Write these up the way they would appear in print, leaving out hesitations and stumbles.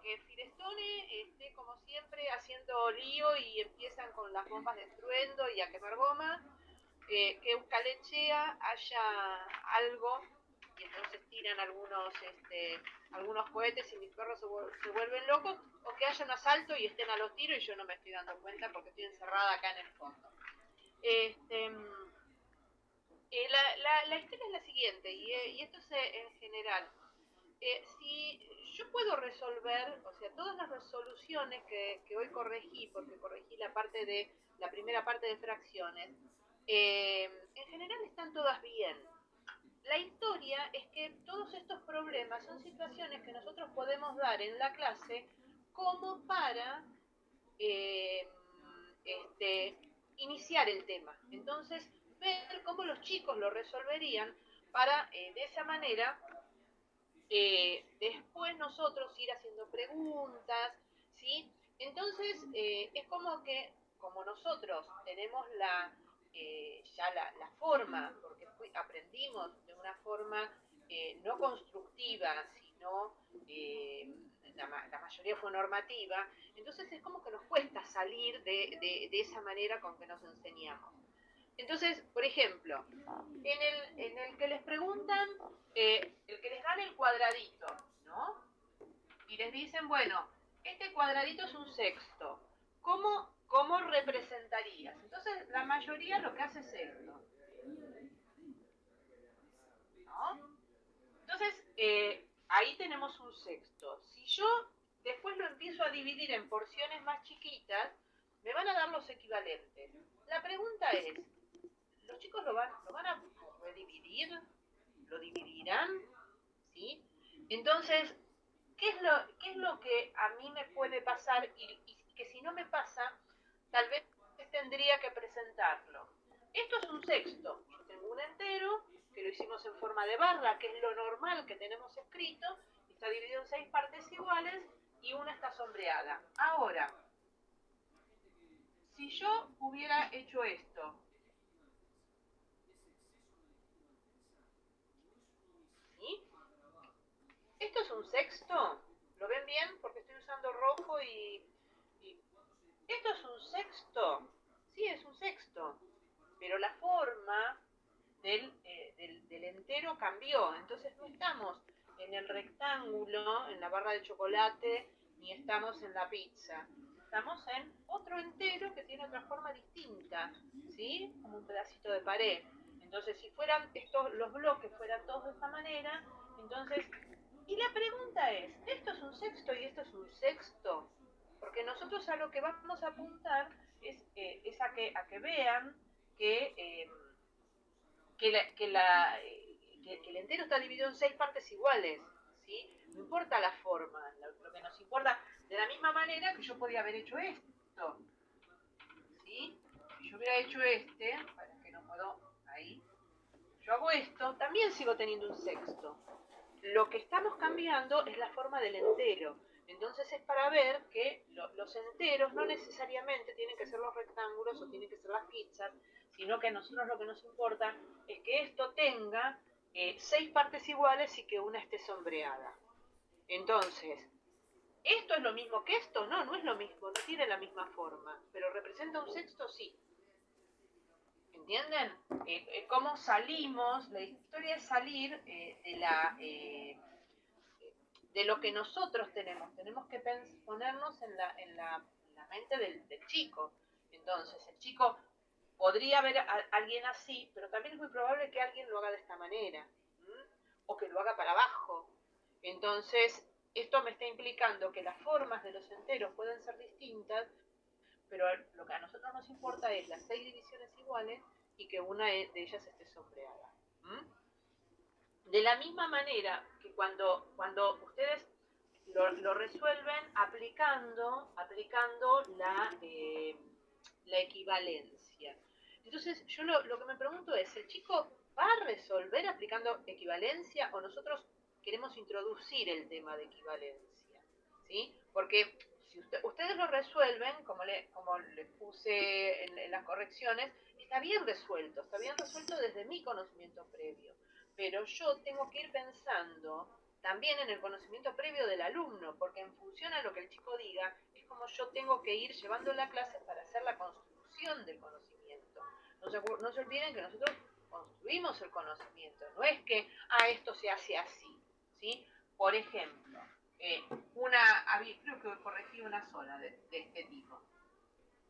que Firestone esté como siempre haciendo lío y empiezan con las bombas de estruendo y a quemar gomas, que Eucalechea haya algo y entonces tiran algunos cohetes y mis perros se vuelven locos, o que haya un asalto y estén a los tiros y yo no me estoy dando cuenta porque estoy encerrada acá en el fondo. Este, la historia es la siguiente, y esto es en general. Si yo puedo resolver, o sea, todas las resoluciones que hoy corregí, porque corregí la primera parte de fracciones, en general están todas bien. La historia es que todos estos problemas son situaciones que nosotros podemos dar en la clase como para eh, este, iniciar el tema. Entonces, ver cómo los chicos lo resolverían para, de esa manera, después nosotros ir haciendo preguntas, ¿sí? Entonces, es como que, como nosotros tenemos ya la forma, porque aprendimos de una forma no constructiva, sino la mayoría fue normativa, entonces es como que nos cuesta salir de esa manera con que nos enseñamos. Entonces, por ejemplo, en el que les preguntan, el que les dan el cuadradito, ¿no? Y les dicen, bueno, este cuadradito es un sexto. ¿Cómo representarías? Entonces, la mayoría lo que hace es esto, ¿no? Entonces, ahí tenemos un sexto. Si yo después lo empiezo a dividir en porciones más chiquitas, me van a dar los equivalentes. La pregunta es, ¿los chicos lo van a redividir? ¿Lo dividirán? ¿Sí? Entonces, ¿qué es lo que a mí me puede pasar y que si no me pasa, tal vez tendría que presentarlo? Esto es un sexto. Yo tengo un entero, que lo hicimos en forma de barra, que es lo normal que tenemos escrito, está dividido en 6 partes iguales y una está sombreada. Ahora, si yo hubiera hecho esto, ¿sí? ¿Esto es un sexto? ¿Lo ven bien? Porque estoy usando rojo y... ¿Esto es un sexto? Sí, es un sexto. Pero la forma del entero cambió. Entonces no estamos en el rectángulo, en la barra de chocolate, ni estamos en la pizza. Estamos en otro entero que tiene otra forma distinta, ¿sí? Como un pedacito de pared. Entonces, si fueran los bloques fueran todos de esta manera, entonces... Y la pregunta es, ¿esto es un sexto y esto es un sexto? Porque nosotros a lo que vamos a apuntar es a que vean que... que el entero está dividido en 6 partes iguales, ¿sí? No importa la forma, lo que nos importa, de la misma manera que yo podía haber hecho esto, ¿sí? Si yo hubiera hecho para que no puedo, ahí, yo hago esto, también sigo teniendo un sexto. Lo que estamos cambiando es la forma del entero. Entonces es para ver que los enteros no necesariamente tienen que ser los rectángulos o tienen que ser las pizzas, sino que a nosotros lo que nos importa es que esto tenga 6 partes iguales y que una esté sombreada. Entonces, ¿esto es lo mismo que esto? No, no es lo mismo, no tiene la misma forma, pero representa un sexto, sí. ¿Entienden? ¿Cómo salimos? La historia es salir de lo que nosotros tenemos. Tenemos que ponernos en la mente del chico. Entonces, el chico podría ver a alguien así, pero también es muy probable que alguien lo haga de esta manera, o que lo haga para abajo. Entonces, esto me está implicando que las formas de los enteros pueden ser distintas, pero lo que a nosotros nos importa es las 6 divisiones iguales y que una de ellas esté sombreada. De la misma manera que cuando ustedes lo resuelven aplicando la equivalencia. Entonces, yo lo que me pregunto es, ¿el chico va a resolver aplicando equivalencia o nosotros queremos introducir el tema de equivalencia? ¿Sí? Porque si ustedes lo resuelven, como les puse en las correcciones, está bien resuelto desde mi conocimiento previo. Pero yo tengo que ir pensando también en el conocimiento previo del alumno, porque en función a lo que el chico diga, es como yo tengo que ir llevando la clase para hacer la construcción del conocimiento. No se olviden que nosotros construimos el conocimiento, no es que, esto se hace así, ¿sí? Por ejemplo, creo que corregí una sola de este tipo.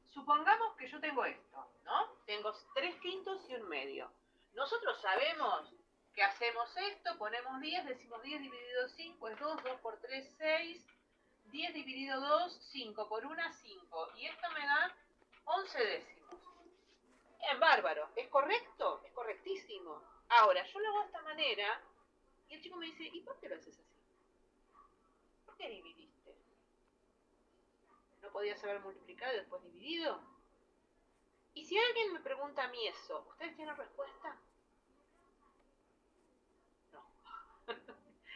Supongamos que yo tengo esto, ¿no? Tengo 3/5 y 1/2. Nosotros sabemos que hacemos esto, ponemos 10, decimos 10 dividido 5 es 2, 2 por 3, 6, 10 dividido 2, 5 por 1, 5. Y esto me da 11 décimos. Es bárbaro, ¿es correcto? Es correctísimo. Ahora, yo lo hago de esta manera y el chico me dice, ¿y por qué lo haces así? ¿Por qué dividiste? ¿No podías haber multiplicado y después dividido? Y si alguien me pregunta a mí eso, ¿ustedes tienen respuesta? No.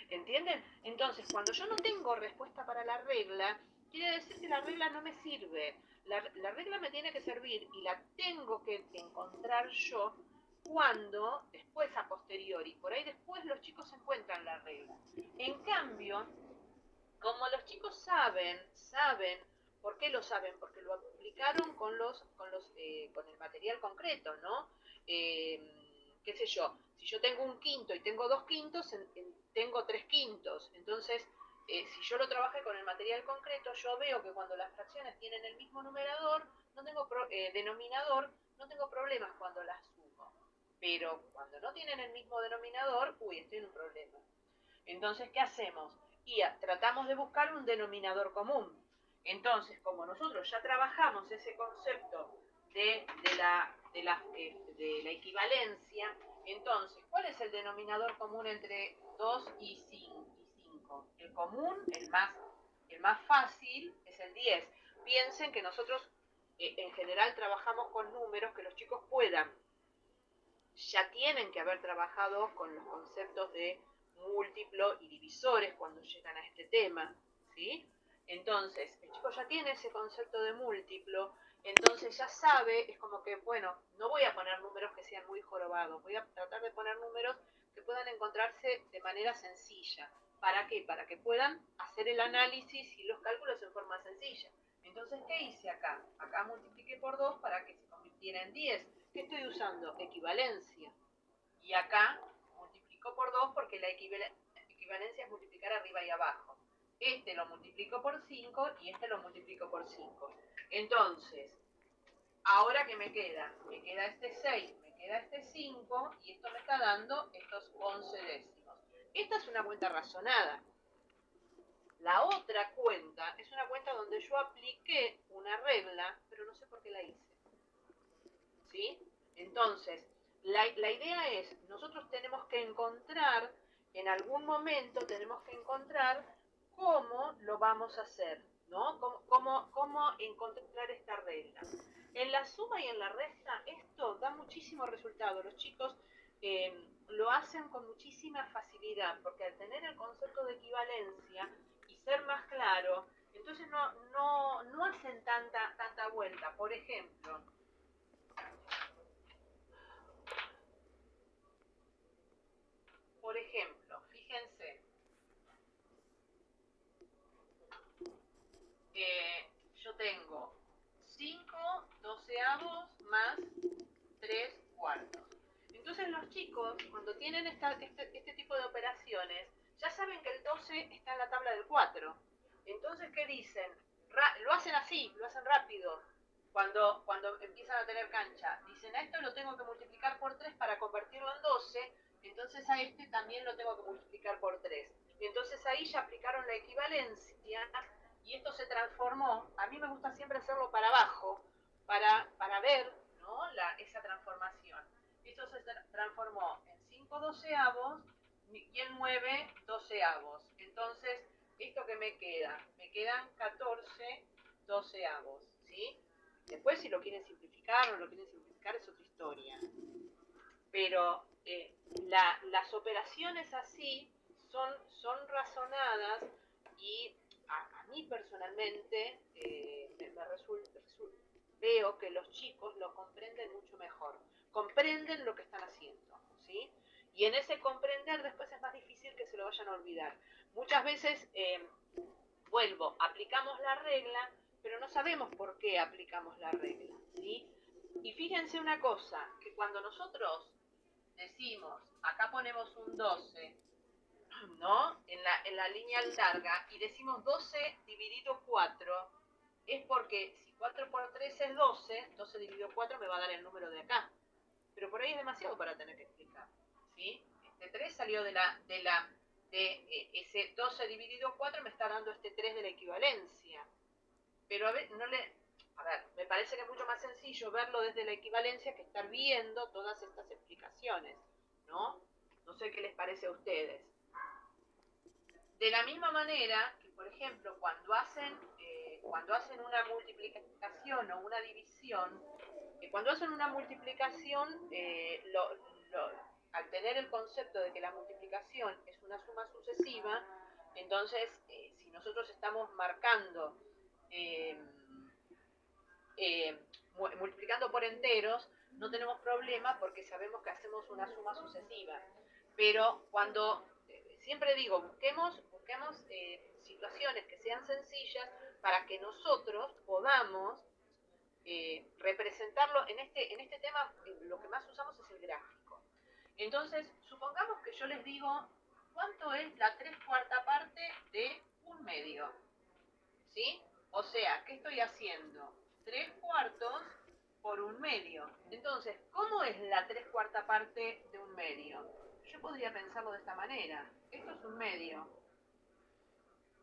¿Entienden? Entonces, cuando yo no tengo respuesta para la regla, quiere decir que la regla no me sirve. La regla me tiene que servir y la tengo que encontrar yo cuando, después a posteriori, por ahí después los chicos encuentran la regla. En cambio, como los chicos saben, ¿por qué lo saben? Porque lo aplicaron con el material concreto, ¿no? Qué sé yo, si yo tengo 1/5 y tengo 2/5, tengo 3/5. Entonces, si yo lo trabajé con el material concreto, yo veo que cuando las fracciones tienen el mismo denominador, no tengo problemas cuando las sumo. Pero cuando no tienen el mismo denominador, estoy en un problema. Entonces, ¿qué hacemos? Y tratamos de buscar un denominador común. Entonces, como nosotros ya trabajamos ese concepto de la equivalencia, entonces, ¿cuál es el denominador común entre 2 y 5? El común, el más fácil, es el 10. Piensen que nosotros en general trabajamos con números que los chicos ya tienen que haber trabajado con los conceptos de múltiplo y divisores cuando llegan a este tema, ¿sí? Entonces, el chico ya tiene ese concepto de múltiplo, entonces ya sabe, es como que, bueno, no voy a poner números que sean muy jorobados, voy a tratar de poner números que puedan encontrarse de manera sencilla. ¿Para qué? Para que puedan hacer el análisis y los cálculos en forma sencilla. Entonces, ¿qué hice acá? Acá multipliqué por 2 para que se convirtiera en 10. ¿Qué estoy usando? Equivalencia. Y acá multiplico por 2 porque la equivalencia es multiplicar arriba y abajo. Este lo multiplico por 5 y este lo multiplico por 5. Entonces, ahora ¿qué me queda? Me queda este 6, me queda este 5 y esto me está dando estos 11 décimos. Esta es una cuenta razonada. La otra cuenta es una cuenta donde yo apliqué una regla, pero no sé por qué la hice. ¿Sí? Entonces, la idea es, nosotros tenemos que encontrar, en algún momento tenemos que encontrar cómo lo vamos a hacer, ¿no? Cómo encontrar esta regla. En la suma y en la resta, esto da muchísimo resultado. Los chicos lo hacen con muchísima facilidad, porque al tener el concepto de equivalencia y ser más claro, entonces no hacen tanta vuelta. Por ejemplo, fíjense, yo tengo 5 doceavos más 3 cuartos. Entonces los chicos, cuando tienen este tipo de operaciones, ya saben que el 12 está en la tabla del 4. Entonces, ¿qué dicen? Lo hacen así, lo hacen rápido. Cuando empiezan a tener cancha, dicen, a esto lo tengo que multiplicar por 3 para convertirlo en 12, entonces a este también lo tengo que multiplicar por 3. Y entonces ahí ya aplicaron la equivalencia y esto se transformó. A mí me gusta siempre hacerlo para abajo, para ver, ¿no? Esa transformación. Esto se transformó en 5 doceavos y en 9 doceavos. Entonces, ¿esto que me queda? Me quedan 14 doceavos, ¿sí? Después, si lo quieren simplificar o no lo quieren simplificar, es otra historia. Pero las operaciones así son razonadas y a mí personalmente veo que los chicos lo comprenden mucho mejor. Comprenden lo que están haciendo, ¿sí? Y en ese comprender después es más difícil que se lo vayan a olvidar. Muchas veces, vuelvo, aplicamos la regla, pero no sabemos por qué aplicamos la regla, ¿sí? Y fíjense una cosa, que cuando nosotros decimos, acá ponemos un 12, ¿no? En la línea larga, y decimos 12 dividido 4, es porque si 4 por 3 es 12, 12 dividido 4 me va a dar el número de acá. Pero por ahí es demasiado para tener que explicar, ¿sí? Este 3 salió de ese 12 dividido 4 me está dando este 3 de la equivalencia. Pero a ver, me parece que es mucho más sencillo verlo desde la equivalencia que estar viendo todas estas explicaciones, ¿no? No sé qué les parece a ustedes. De la misma manera que, por ejemplo, cuando hacen una multiplicación o una división, cuando hacen una multiplicación, al tener el concepto de que la multiplicación es una suma sucesiva, entonces, si nosotros estamos marcando, multiplicando por enteros, no tenemos problema porque sabemos que hacemos una suma sucesiva. Pero cuando, siempre digo, busquemos situaciones que sean sencillas para que nosotros podamos representarlo. En este tema lo que más usamos es el gráfico. Entonces, supongamos que yo les digo, ¿cuánto es la 3/4 parte de 1/2? ¿Sí? O sea, ¿qué estoy haciendo? 3/4 por 1/2. Entonces, ¿cómo es la 3/4 parte de 1/2? Yo podría pensarlo de esta manera. Esto es 1/2.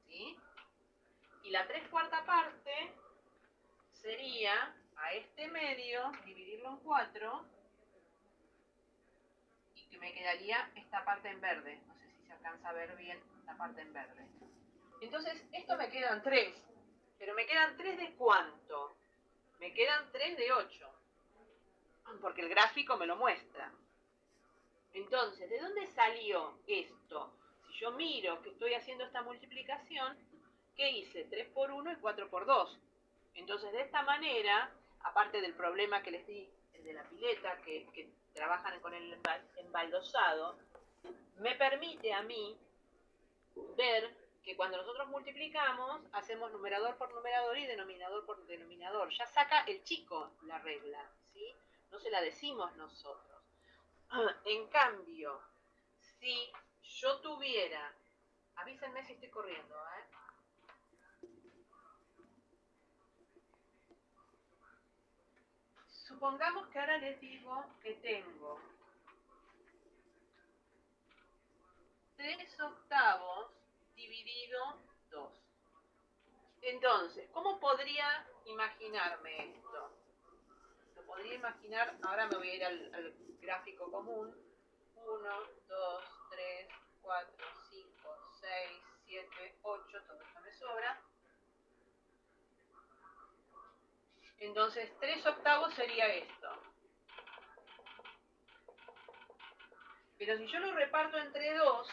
¿Sí? Y la 3/4 parte sería a este medio, dividirlo en 4, y que me quedaría esta parte en verde. No sé si se alcanza a ver bien esta parte en verde. Entonces, esto me quedan 3. Pero me quedan 3 de ¿cuánto? Me quedan 3 de 8. Porque el gráfico me lo muestra. Entonces, ¿de dónde salió esto? Si yo miro que estoy haciendo esta multiplicación, ¿qué hice? 3 por 1 y 4 por 2. Entonces, de esta manera, aparte del problema que les di, el de la pileta, que trabajan con el embaldosado, me permite a mí ver que cuando nosotros multiplicamos, hacemos numerador por numerador y denominador por denominador. Ya saca el chico la regla, ¿sí? No se la decimos nosotros. En cambio, si yo tuviera, avísenme si estoy corriendo, Supongamos que ahora les digo que tengo 3/8 dividido 2. Entonces, ¿cómo podría imaginarme esto? Lo podría imaginar, ahora me voy a ir al gráfico común. 1, 2, 3, 4, 5, 6, 7, 8, todo esto me sobra. Entonces, 3/8 sería esto. Pero si yo lo reparto entre 2,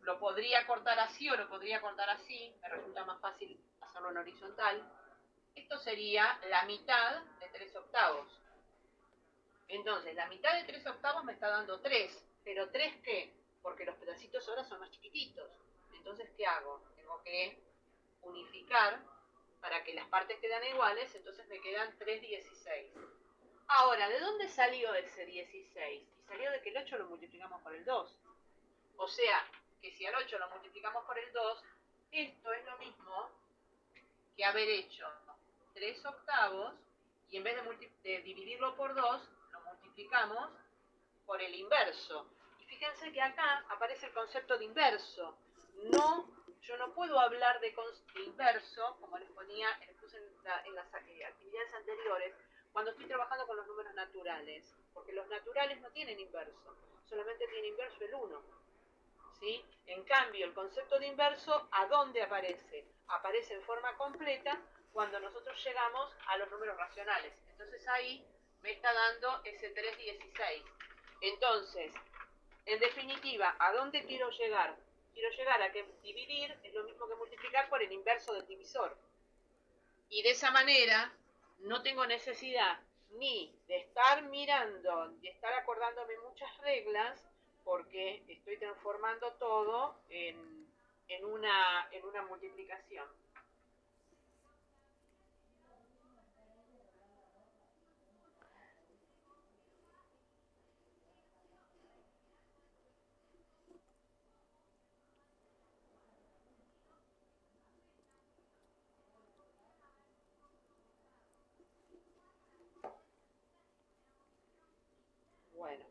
lo podría cortar así o lo podría cortar así, me resulta más fácil hacerlo en horizontal. Esto sería la mitad de 3/8. Entonces, la mitad de 3/8 me está dando 3. ¿Pero 3 qué? Porque los pedacitos ahora son más chiquititos. Entonces, ¿qué hago? Tengo que unificar para que las partes quedan iguales, entonces me quedan 3/16. Ahora, ¿de dónde salió ese 16? Y salió de que el 8 lo multiplicamos por el 2. O sea, que si al 8 lo multiplicamos por el 2, esto es lo mismo que haber hecho 3/8 y en vez de dividirlo por 2, lo multiplicamos por el inverso. Y fíjense que acá aparece el concepto de inverso. Yo no puedo hablar de inverso, como les puse en las actividades anteriores, cuando estoy trabajando con los números naturales, porque los naturales no tienen inverso, solamente tiene inverso el 1. ¿Sí? En cambio, el concepto de inverso, ¿a dónde aparece? Aparece en forma completa cuando nosotros llegamos a los números racionales. Entonces ahí me está dando ese 3/16. Entonces, en definitiva, ¿a dónde quiero llegar? Quiero llegar a que dividir es lo mismo que multiplicar por el inverso del divisor. Y de esa manera no tengo necesidad ni de estar mirando, de estar acordándome muchas reglas, porque estoy transformando todo en en una multiplicación. Bueno.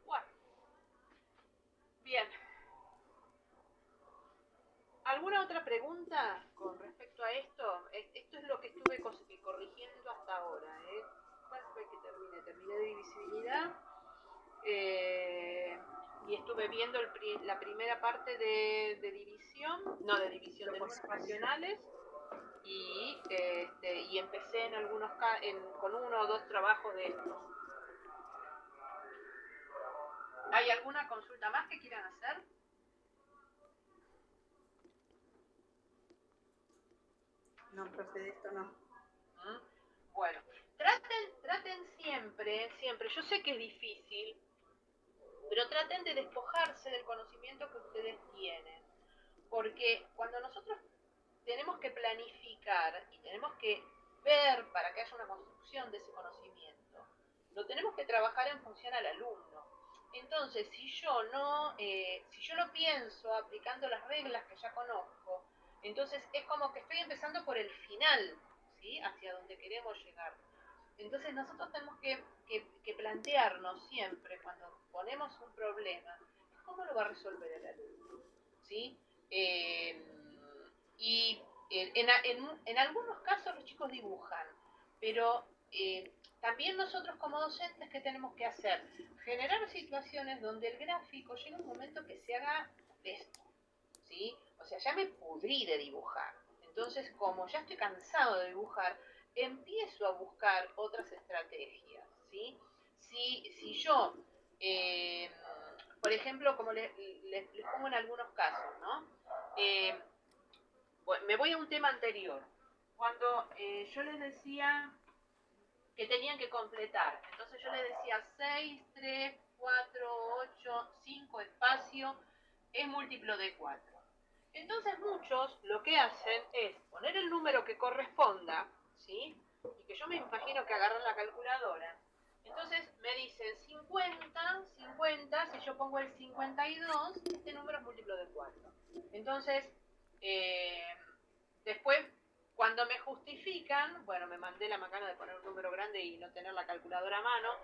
Bueno. Bien. ¿Alguna otra pregunta con respecto a esto? Esto es lo que estuve corrigiendo hasta ahora. ¿Cuál fue que terminé? Terminé de divisibilidad. Y estuve viendo la primera parte de división, no de división, de números racionales. Y empecé en algunos con uno o dos trabajos de estos. ¿Hay alguna consulta más que quieran hacer? No, profe, de esto no. Bueno, traten siempre, yo sé que es difícil, pero traten de despojarse del conocimiento que ustedes tienen. Porque cuando nosotros tenemos que planificar y tenemos que ver para que haya una construcción de ese conocimiento, lo tenemos que trabajar en función al alumno. Entonces, si yo no pienso aplicando las reglas que ya conozco, entonces es como que estoy empezando por el final, ¿sí? Hacia donde queremos llegar. Entonces nosotros tenemos que plantearnos siempre, cuando ponemos un problema, cómo lo va a resolver el alumno, ¿sí? Y en algunos casos los chicos dibujan, pero también nosotros como docentes, ¿qué tenemos que hacer? Generar situaciones donde el gráfico llegue un momento que se haga esto, ¿sí? O sea, ya me pudrí de dibujar. Entonces, como ya estoy cansado de dibujar, empiezo a buscar otras estrategias, ¿sí? Si yo, por ejemplo, como les pongo en algunos casos, ¿no? Bueno, me voy a un tema anterior. Cuando yo les decía que tenían que completar, entonces yo les decía 6, 3, 4, 8, 5 espacio, es múltiplo de 4. Entonces muchos lo que hacen es poner el número que corresponda, ¿sí? Y que yo me imagino que agarran la calculadora. Entonces me dicen 50, 50, si yo pongo el 52, este número es múltiplo de 4. Entonces, después, cuando me justifican, bueno, me mandé la macana de poner un número grande y no tener la calculadora a mano,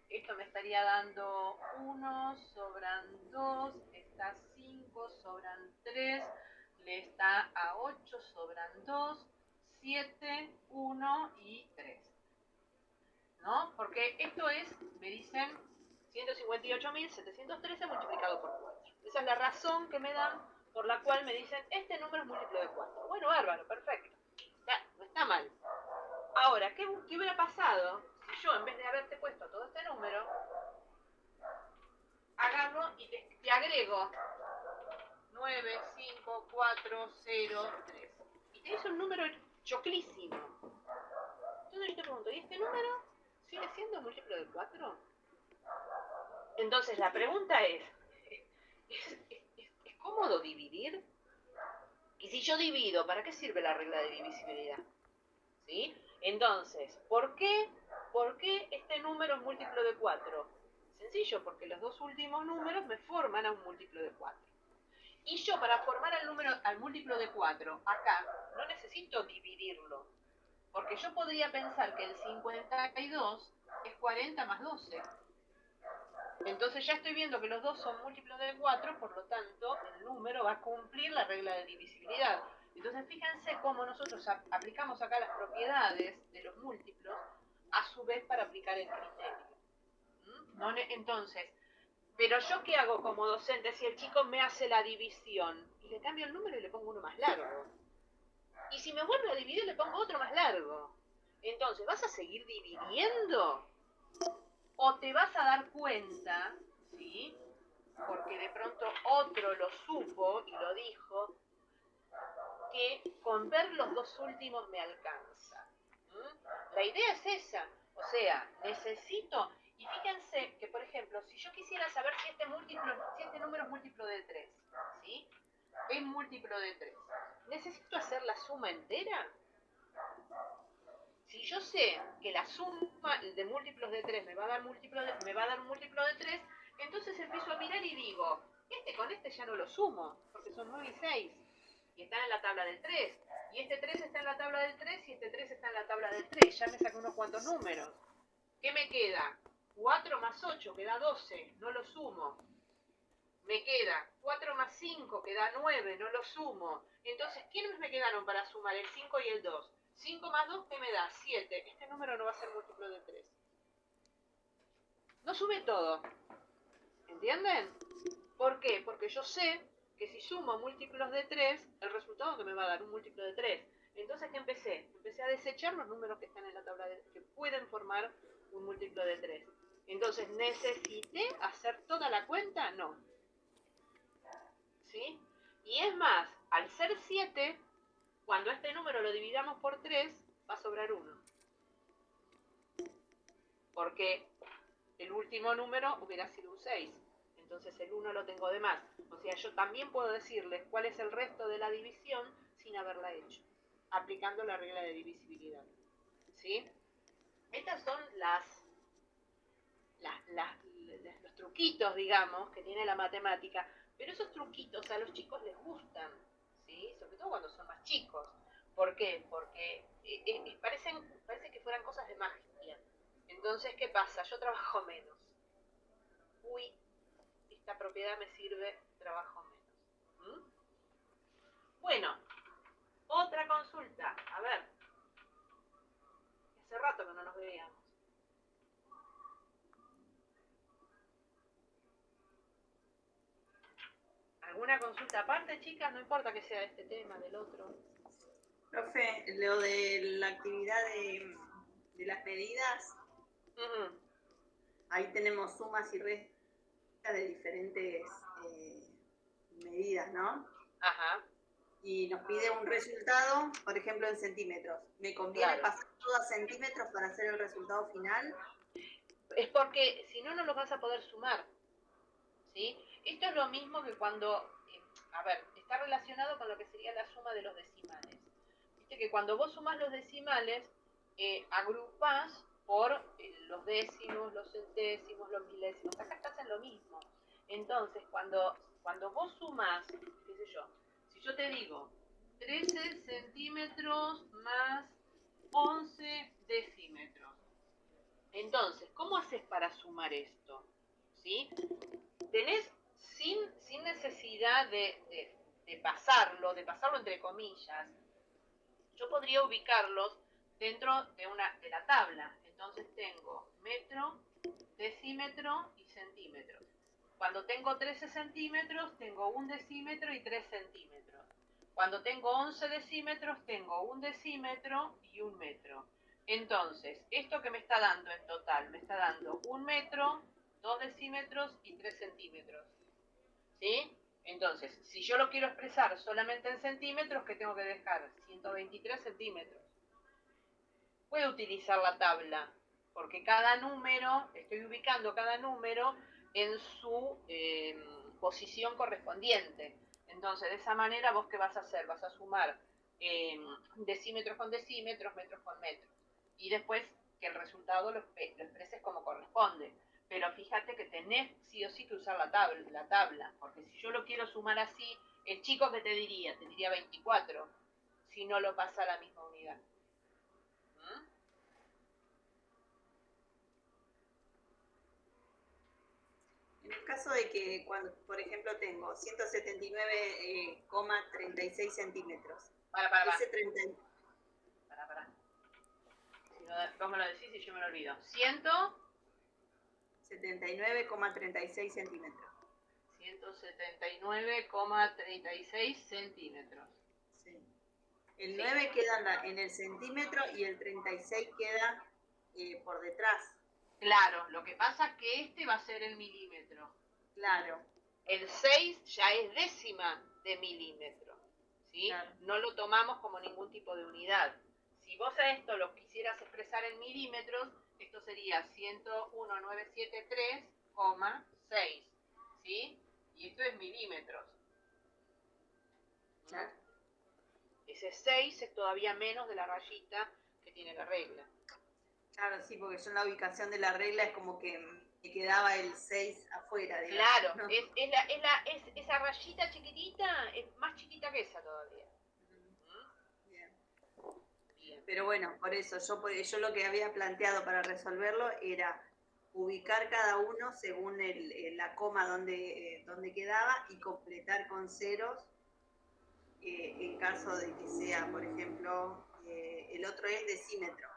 esto me estaría dando 1, sobran 2, está 5, sobran 3, le está a 8, sobran 2, 7, 1 y 3. ¿No? Porque esto es, me dicen, 158.713 multiplicado por 4. Esa es la razón que me dan por la cual me dicen, este número es múltiplo de 4. Bueno, bárbaro, perfecto. No está mal. Ahora, ¿qué hubiera pasado si yo, en vez de haberte puesto todo este número, agarro y te agrego 9, 5, 4, 0, 3? Y te hizo un número choclísimo. Entonces yo te pregunto, ¿y este número sigue siendo múltiplo de 4? Entonces la pregunta ¿es cómodo dividir? Y si yo divido, ¿para qué sirve la regla de divisibilidad? ¿Sí? Entonces, ¿por qué este número es múltiplo de 4? Sencillo, porque los dos últimos números me forman a un múltiplo de 4. Y yo para formar al múltiplo de 4, acá, no necesito dividirlo. Porque yo podría pensar que el 52 es 40 más 12. Entonces ya estoy viendo que los dos son múltiplos de 4, por lo tanto el número va a cumplir la regla de divisibilidad. Entonces fíjense cómo nosotros aplicamos acá las propiedades de los múltiplos, a su vez para aplicar el criterio. ¿No? Entonces, pero yo qué hago como docente si el chico me hace la división y le cambio el número y le pongo uno más largo. Y si me vuelve a dividir le pongo otro más largo. Entonces, ¿vas a seguir dividiendo? O te vas a dar cuenta, ¿sí? Porque de pronto otro lo supo y lo dijo, que con ver los dos últimos me alcanza. ¿Mm? La idea es esa. O sea, necesito... Y fíjense que, por ejemplo, si yo quisiera saber si este número es múltiplo de 3, ¿sí? Es múltiplo de 3. ¿Necesito hacer la suma entera? Si yo sé que la suma de múltiplos de 3 me va a dar un múltiplo de 3, entonces empiezo a mirar y digo, este con este ya no lo sumo, porque son 9 y 6, y están en la tabla del 3, y este 3 está en la tabla del 3, y este 3 está en la tabla del 3, ya me saqué unos cuantos números. ¿Qué me queda? 4 más 8, que da 12, no lo sumo. Me queda 4 más 5, que da 9, no lo sumo. Entonces, ¿quiénes me quedaron para sumar? El 5 y el 2. 5 más 2, ¿qué me da? 7. Este número no va a ser múltiplo de 3. No sume todo. ¿Entienden? ¿Por qué? Porque yo sé que si sumo múltiplos de 3, el resultado que me va a dar un múltiplo de 3. Entonces, ¿qué empecé? Empecé a desechar los números que están en la tabla que pueden formar un múltiplo de 3. Entonces, ¿necesité hacer toda la cuenta? No. ¿Sí? Y es más, al ser 7, cuando este número lo dividamos por 3, va a sobrar 1. Porque el último número hubiera sido un 6. Entonces el 1 lo tengo de más. O sea, yo también puedo decirles cuál es el resto de la división sin haberla hecho, aplicando la regla de divisibilidad. ¿Sí? Estas son los truquitos, digamos, que tiene la matemática. Pero esos truquitos a los chicos les gustan, ¿sí? Sobre todo cuando son más chicos. ¿Por qué? Porque parece que fueran cosas de magia. Entonces, ¿qué pasa? Yo trabajo menos. Uy, esta propiedad me sirve, trabajo menos. ¿Mm? Bueno, otra consulta. A ver, hace rato que no nos veíamos. ¿Alguna consulta aparte, chicas? No importa que sea de este tema, del otro. Profe, lo de la actividad de las medidas, ahí tenemos sumas y restas de diferentes medidas, ¿no? Ajá. Y nos pide un resultado, por ejemplo, en centímetros. ¿Me conviene pasar todo a centímetros para hacer el resultado final? Es porque si no, no los vas a poder sumar. ¿Sí? Esto es lo mismo que cuando, a ver, está relacionado con lo que sería la suma de los decimales. Viste que cuando vos sumás los decimales, agrupás por los décimos, los centésimos, los milésimos. Acá estás en lo mismo. Entonces, cuando vos sumás, qué sé yo, si yo te digo 13 centímetros más 11 decímetros, entonces, ¿cómo haces para sumar esto? ¿Sí? Tenés sin necesidad de pasarlo entre comillas, yo podría ubicarlos dentro de la tabla. Entonces tengo metro, decímetro y centímetro. Cuando tengo 13 centímetros, tengo 1 decímetro y 3 centímetros. Cuando tengo 11 decímetros, tengo 1 decímetro y 1 metro. Entonces, esto que me está dando en total, me está dando 1 metro, 2 decímetros y 3 centímetros. ¿Sí? Entonces, si yo lo quiero expresar solamente en centímetros, ¿qué tengo que dejar? 123 centímetros. Puedo utilizar la tabla, porque cada número, estoy ubicando cada número en su posición correspondiente. Entonces, de esa manera, ¿vos qué vas a hacer? Vas a sumar decímetros con decímetros, metros con metros. Y después que el resultado lo expreses como corresponde. Pero fíjate que tenés sí o sí que usar la tabla, porque si yo lo quiero sumar así, el chico que te diría 24, si no lo pasa a la misma unidad. En el caso de que, cuando, por ejemplo, tengo 179,36 centímetros. Para. Ese 30... Para. Si no, vos me lo decís y yo me lo olvido. 179,36 centímetros. 179,36 centímetros. Sí. El 9 queda en el centímetro y el 36 queda por detrás. Claro, lo que pasa es que este va a ser el milímetro. Claro. El 6 ya es décima de milímetro. ¿sí? Claro. No lo tomamos como ningún tipo de unidad. Si vos a esto lo quisieras expresar en milímetros, esto sería 101.973,6, ¿sí? Y esto es milímetros. Claro. Ese 6 es todavía menos de la rayita que tiene la regla. Claro, sí, porque yo en la ubicación de la regla es como que me quedaba el 6 afuera, digamos. Claro, ¿No? esa rayita chiquitita es más chiquita que esa todavía. Bien. Bien. Pero bueno, por eso yo lo que había planteado para resolverlo era ubicar cada uno según la coma donde quedaba y completar con ceros en caso de que sea, por ejemplo, el otro es decímetro.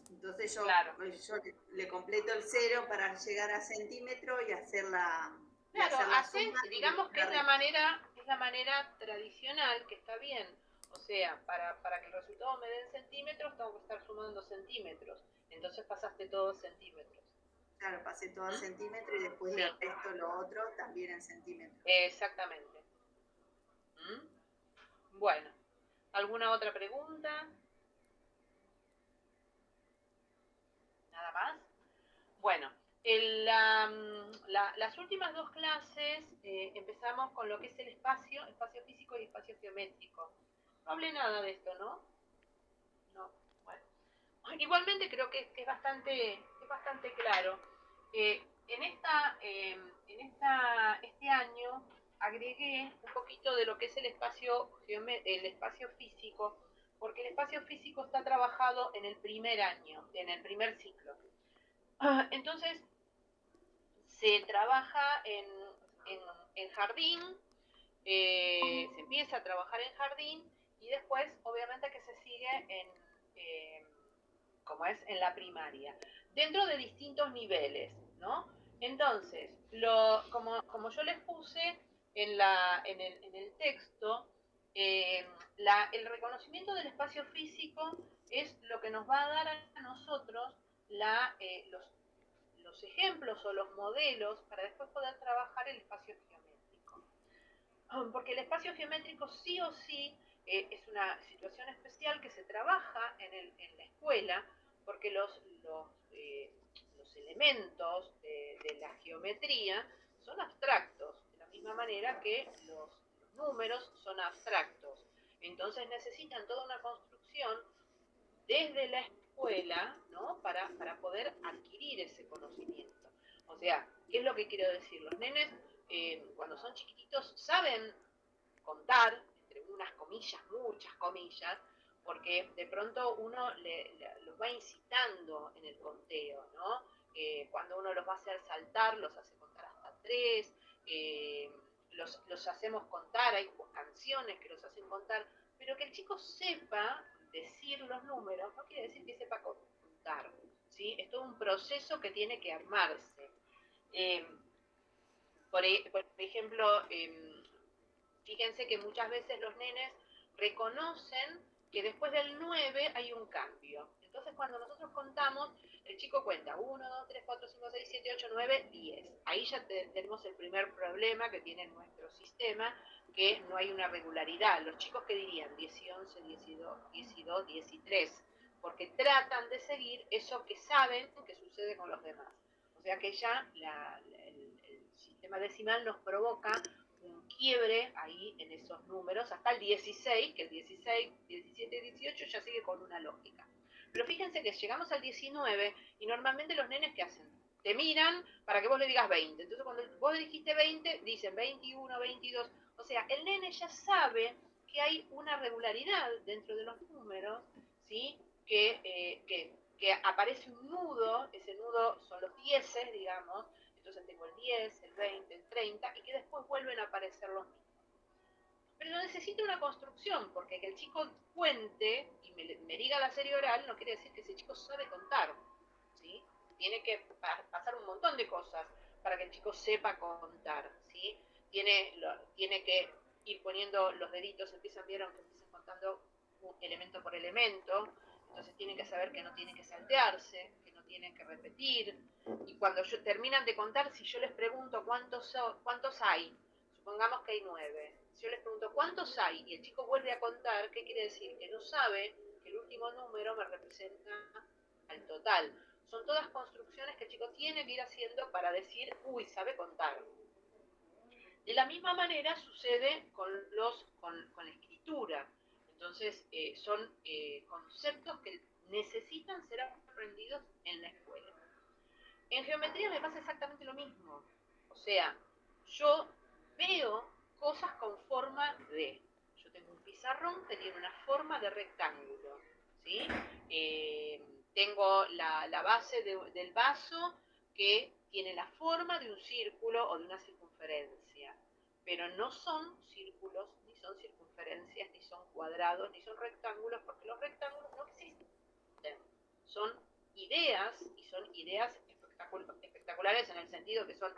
Entonces Claro. yo le completo el cero para llegar a centímetro y hacer la, Claro, suma. digamos que es la manera tradicional, que está bien. O sea, para que el resultado me dé en centímetros, tengo que estar sumando centímetros. Entonces pasaste todos centímetros. Claro, pasé todo a centímetro y después Sí. le resto lo otro también en centímetros. Exactamente. Bueno, ¿alguna otra pregunta? ¿Nada más? Bueno, las últimas dos clases empezamos con lo que es el espacio físico y espacio geométrico. No hablé nada de esto, ¿no? No, bueno. Igualmente creo que es bastante claro. Este año agregué un poquito de lo que es el espacio físico, porque el espacio físico está trabajado en el primer año, en el primer ciclo. Entonces, se trabaja en jardín, se empieza a trabajar en jardín y después, obviamente, que se sigue como es en la primaria, dentro de distintos niveles, ¿no? Entonces, como yo les puse en el texto, el reconocimiento del espacio físico es lo que nos va a dar a nosotros los ejemplos o los modelos para después poder trabajar el espacio geométrico. Porque el espacio geométrico sí o sí es una situación especial que se trabaja en la escuela, porque los elementos de la geometría son abstractos, de la misma manera que los números son abstractos. Entonces necesitan toda una construcción desde la escuela, ¿no? Para poder adquirir ese conocimiento. O sea, ¿qué es lo que quiero decir? Los nenes, cuando son chiquititos, saben contar, entre unas comillas, muchas comillas, porque de pronto uno los va incitando en el conteo, ¿no? Cuando uno los va a hacer saltar, los hace contar hasta 3, los hacemos contar, hay canciones que los hacen contar, pero que el chico sepa decir los números no quiere decir que sepa contar, ¿sí? Es todo un proceso que tiene que armarse. Por ejemplo, fíjense que muchas veces los nenes reconocen que después del 9 hay un cambio. Entonces, cuando nosotros contamos, el chico cuenta 1, 2, 3, 4, 5, 6, 7, 8, 9, 10. Ahí ya tenemos el primer problema que tiene nuestro sistema, que no hay una regularidad. Los chicos, ¿qué dirían? 10 y 11, 10 y 2, 10 y 2, 10 y 3. Porque tratan de seguir eso que saben que sucede con los demás. O sea que ya el sistema decimal nos provoca un quiebre ahí en esos números hasta el 16, que el 16, 17, 18 ya sigue con una lógica. Pero fíjense que llegamos al 19 y normalmente los nenes, ¿qué hacen? Te miran para que vos le digas 20. Entonces cuando vos dijiste 20, dicen 21, 22. O sea, el nene ya sabe que hay una regularidad dentro de los números, ¿sí? Que aparece un nudo, ese nudo son los dieces, digamos, entonces tengo el 10, el 20, el 30, y que después vuelven a aparecer los mismos. Pero necesita una construcción, porque que el chico cuente y me diga la serie oral no quiere decir que ese chico sabe contar, ¿sí? Tiene que pasar un montón de cosas para que el chico sepa contar, ¿sí? Tiene que ir poniendo los deditos, vieron que empiezan contando elemento por elemento, entonces tienen que saber que no tienen que saltearse, que no tienen que repetir, y cuando terminan de contar, si yo les pregunto cuántos hay, supongamos que hay 9. Si yo les pregunto cuántos hay y el chico vuelve a contar, ¿qué quiere decir? Que no sabe que el último número me representa al total. Son todas construcciones que el chico tiene que ir haciendo para decir, uy, sabe contar. De la misma manera sucede con la escritura. Entonces, son conceptos que necesitan ser aprendidos en la escuela. En geometría me pasa exactamente lo mismo. O sea, yo veo cosas con forma de. Yo tengo un pizarrón que tiene una forma de rectángulo, ¿sí? Tengo la base del vaso que tiene la forma de un círculo o de una circunferencia, pero no son círculos, ni son circunferencias, ni son cuadrados, ni son rectángulos, porque los rectángulos no existen. Son ideas, y son ideas espectaculares en el sentido que son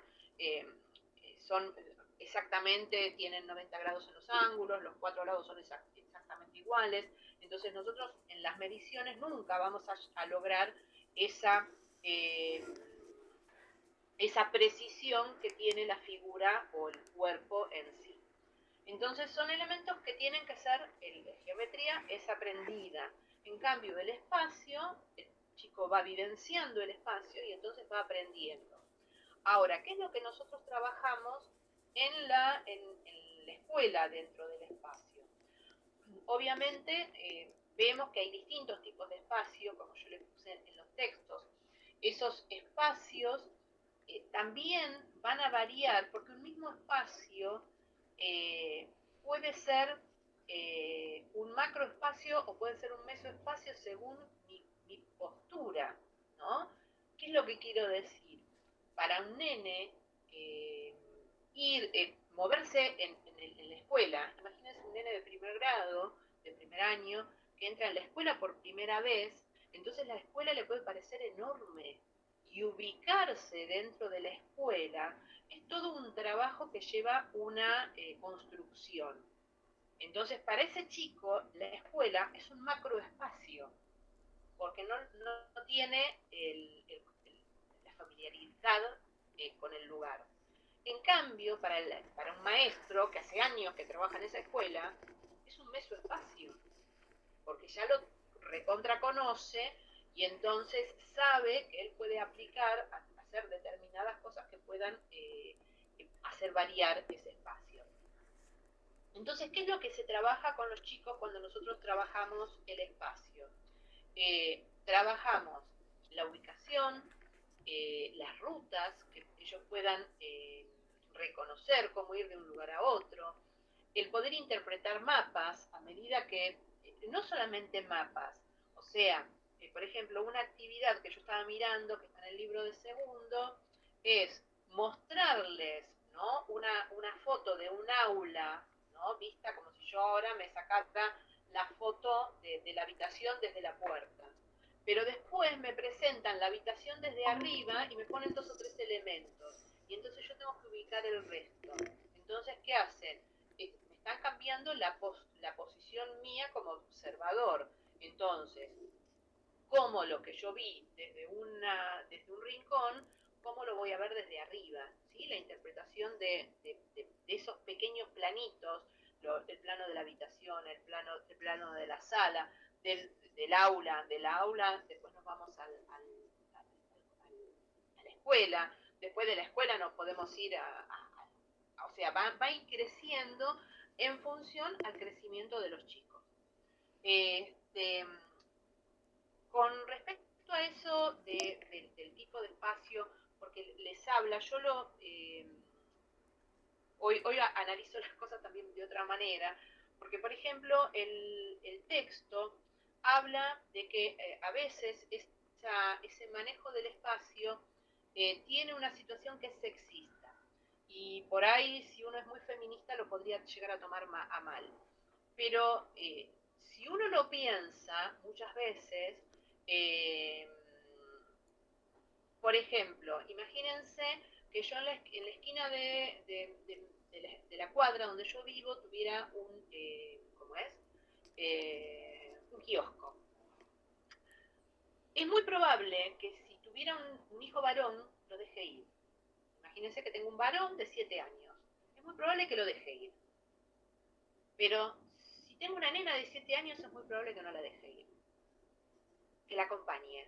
exactamente, tienen 90 grados en los ángulos, los 4 lados son exactamente iguales. Entonces nosotros en las mediciones nunca vamos a lograr esa precisión que tiene la figura o el cuerpo en sí. Entonces son elementos que tienen que ser, la geometría es aprendida. En cambio, el espacio, el chico va vivenciando el espacio y entonces va aprendiendo. Ahora, ¿qué es lo que nosotros trabajamos en la escuela dentro del espacio? Obviamente, vemos que hay distintos tipos de espacio, como yo le puse en los textos. Esos espacios también van a variar, porque un mismo espacio puede ser un macroespacio o puede ser un mesoespacio según mi postura, ¿no? ¿Qué es lo que quiero decir? Para un nene, moverse en la escuela, imagínense un nene de primer grado, de primer año, que entra en la escuela por primera vez, entonces la escuela le puede parecer enorme, y ubicarse dentro de la escuela es todo un trabajo que lleva una construcción. Entonces, para ese chico, la escuela es un macroespacio, porque no tiene la familiaridad con el lugar. En cambio, para un maestro que hace años que trabaja en esa escuela, es un mesoespacio, porque ya lo recontra conoce y entonces sabe que él puede aplicar a hacer determinadas cosas que puedan hacer variar ese espacio. Entonces, ¿qué es lo que se trabaja con los chicos cuando nosotros trabajamos el espacio? Trabajamos la ubicación, las rutas, que ellos puedan reconocer cómo ir de un lugar a otro, el poder interpretar mapas a medida que, no solamente mapas, o sea, por ejemplo, una actividad que yo estaba mirando, que está en el libro de segundo, es mostrarles, ¿no? una foto de un aula, ¿no? Vista como si yo ahora me sacara la foto de la habitación desde la puerta. Pero después me presentan la habitación desde arriba y me ponen 2 o 3 elementos. Y entonces yo tengo que ubicar el resto. Entonces, ¿qué hacen? Me están cambiando la posición mía como observador. Entonces, cómo lo que yo vi desde un rincón, cómo lo voy a ver desde arriba, ¿sí? La interpretación de esos pequeños planitos, el plano de la habitación, el plano de la sala, del aula, después nos vamos a la escuela, después de la escuela nos podemos ir o sea, va a ir creciendo en función al crecimiento de los chicos. Con respecto a eso del tipo de espacio, porque les habla, yo hoy analizo las cosas también de otra manera, porque por ejemplo el texto habla de que a veces ese manejo del espacio tiene una situación que es sexista, y por ahí si uno es muy feminista lo podría llegar a tomar a mal, pero si uno lo piensa muchas veces, por ejemplo, imagínense que yo en la esquina de la cuadra donde yo vivo tuviera ¿cómo es? Un kiosco. Es muy probable que si tuviera un hijo varón, lo deje ir. Imagínense que tengo un varón de 7 años. Es es muy probable que lo deje ir. Pero si tengo una nena de 7 años, es muy probable que no la deje ir. Que la acompañe,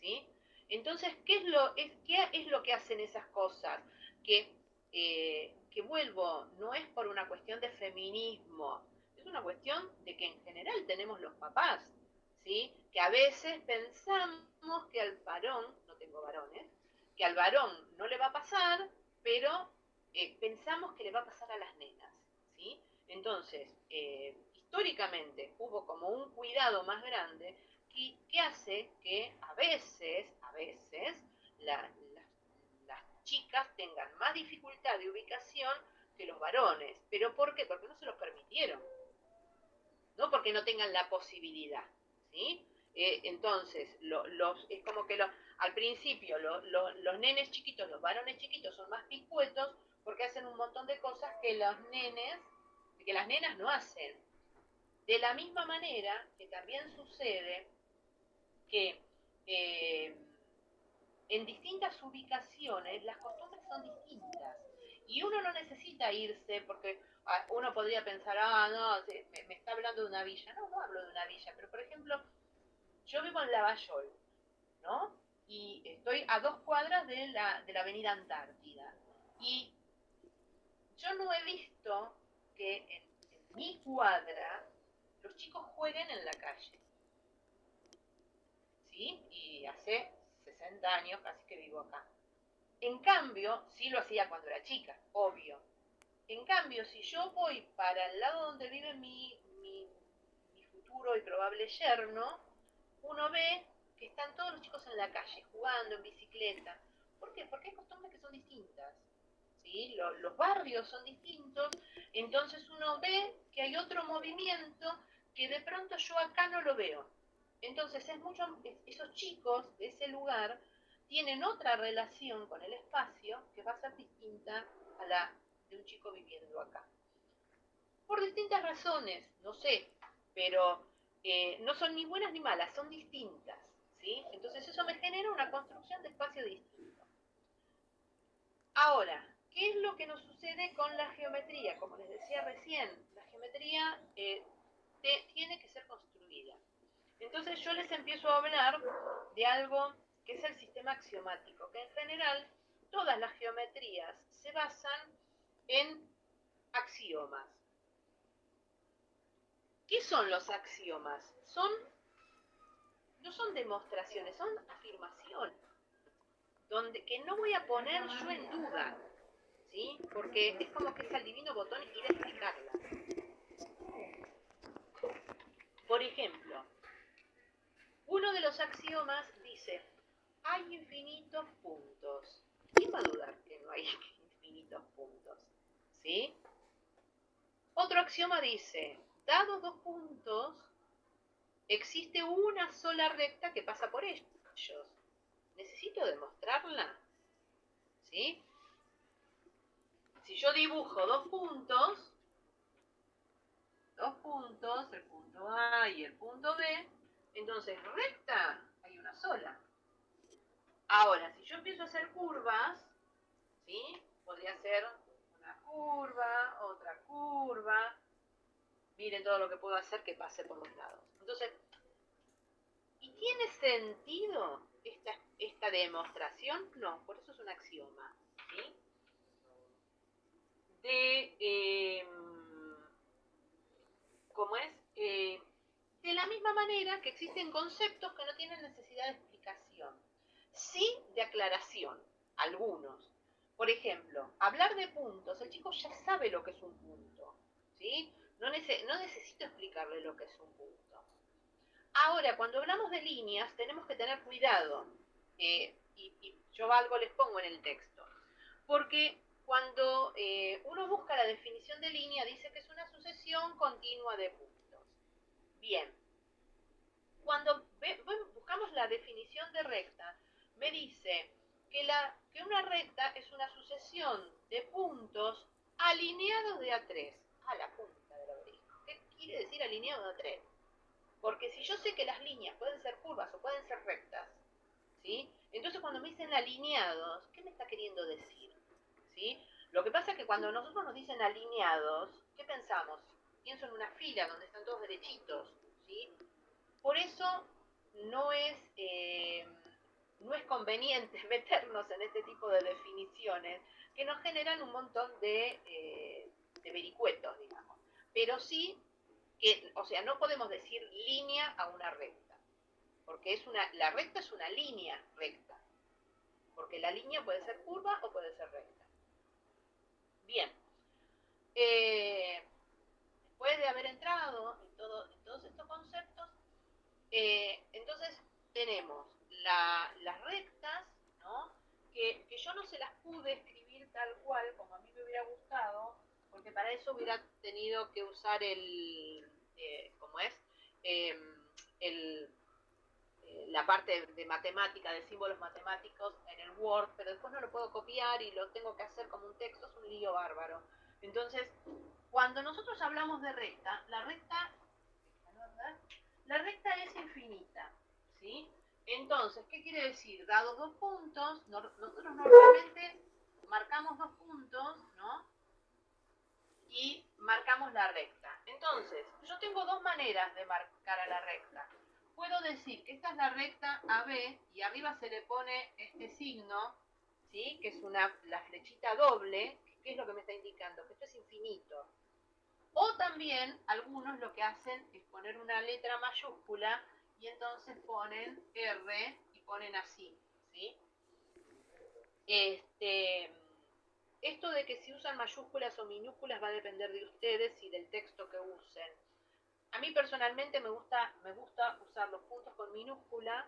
¿sí? Entonces, ¿qué es lo que hacen esas cosas? Que vuelvo, no es por una cuestión de feminismo, es una cuestión de que en general tenemos los papás, ¿sí? Que a veces pensamos que al varón, no tengo varones, que al varón no le va a pasar, pero pensamos que le va a pasar a las nenas, ¿sí? Entonces, históricamente hubo como un cuidado más grande que hace que a veces las chicas tengan más dificultad de ubicación que los varones. ¿Pero por qué? Porque no se los permitieron, no porque no tengan la posibilidad, ¿sí? Entonces, es como que al principio los nenes chiquitos, los varones chiquitos son más piscuetos porque hacen un montón de cosas que las nenas no hacen. De la misma manera que también sucede que en distintas ubicaciones las costumbres son distintas y uno no necesita irse porque uno podría pensar, no, me está hablando de una villa. No hablo de una villa, pero por ejemplo, yo vivo en Lavallol, ¿no? Y estoy a 2 cuadras de la avenida Antártida. Y yo no he visto que en mi cuadra los chicos jueguen en la calle, ¿sí? Y hace 60 años casi que vivo acá. En cambio, sí lo hacía cuando era chica, obvio. En cambio, si yo voy para el lado donde vive mi futuro y probable yerno, uno ve que están todos los chicos en la calle, jugando en bicicleta. ¿Por qué? Porque hay costumbres que son distintas, ¿sí? Los barrios son distintos, entonces uno ve que hay otro movimiento que de pronto yo acá no lo veo. Entonces esos chicos de ese lugar tienen otra relación con el espacio que va a ser distinta a la de un chico viviendo acá. Por distintas razones, no sé, pero no son ni buenas ni malas, son distintas, ¿sí? Entonces eso me genera una construcción de espacio distinto. Ahora, ¿qué es lo que nos sucede con la geometría? Como les decía recién, la geometría tiene que ser construida. Entonces yo les empiezo a hablar de algo que es el sistema axiomático, que en general todas las geometrías se basan en axiomas. ¿Qué son los axiomas? No son demostraciones, son afirmaciones, que no voy a poner yo en duda, ¿sí? Porque es como que es al divino botón ir a explicarla. Por ejemplo, uno de los axiomas dice, hay infinitos puntos. ¿Quién va a dudar que no hay infinitos puntos? ¿Sí? Otro axioma dice, dados 2 puntos, existe una sola recta que pasa por ellos. ¿Necesito demostrarla? ¿Sí? Si yo dibujo 2 puntos, el punto A y el punto B, entonces recta hay una sola. Ahora, si yo empiezo a hacer curvas, ¿sí? Podría ser una curva, otra curva. Miren todo lo que puedo hacer que pase por los lados. Entonces, ¿y tiene sentido esta demostración? No, por eso es un axioma, ¿sí? ¿Cómo es? De la misma manera que existen conceptos que no tienen necesidad de explicación, sí de aclaración, algunos. Por ejemplo, hablar de puntos, el chico ya sabe lo que es un punto, ¿sí? No necesito explicarle lo que es un punto. Ahora, cuando hablamos de líneas, tenemos que tener cuidado, y yo algo les pongo en el texto, porque cuando uno busca la definición de línea, dice que es una sucesión continua de puntos. Bien, cuando buscamos la definición de recta, me dice que una recta es una sucesión de puntos alineados de A3 a la punta del obelisco. ¿Qué quiere decir alineado de A3? Porque si yo sé que las líneas pueden ser curvas o pueden ser rectas, ¿sí? Entonces cuando me dicen alineados, ¿qué me está queriendo decir? ¿Sí? Lo que pasa es que cuando nosotros nos dicen alineados, ¿qué pensamos? Pienso en una fila donde están todos derechitos, ¿sí? Por eso no es, no es conveniente meternos en este tipo de definiciones que nos generan un montón de vericuetos, digamos. Pero sí que, o sea, no podemos decir línea a una recta, porque la recta es una línea recta, porque la línea puede ser curva o puede ser recta. Bien, después de haber entrado en todos estos conceptos, entonces tenemos las rectas, ¿no? Que yo no se las pude escribir tal cual como a mí me hubiera gustado, porque para eso hubiera tenido que usar ¿cómo es? Eh, el, la parte de matemática, de símbolos matemáticos en el Word, pero después no lo puedo copiar y lo tengo que hacer como un texto, es un lío bárbaro. Entonces, cuando nosotros hablamos de recta, la recta es infinita, ¿sí? Entonces, ¿qué quiere decir? Dados dos puntos, nosotros normalmente marcamos dos puntos, ¿no? Y marcamos la recta. Entonces, yo tengo dos maneras de marcar a la recta. Puedo decir que esta es la recta AB y arriba se le pone este signo, ¿sí? Que es la flechita doble, que es lo que me está indicando, que esto es infinito. O también algunos lo que hacen es poner una letra mayúscula y entonces ponen R y ponen así, ¿sí? Esto de que si usan mayúsculas o minúsculas va a depender de ustedes y del texto que usen. A mí personalmente me gusta usar los puntos con minúscula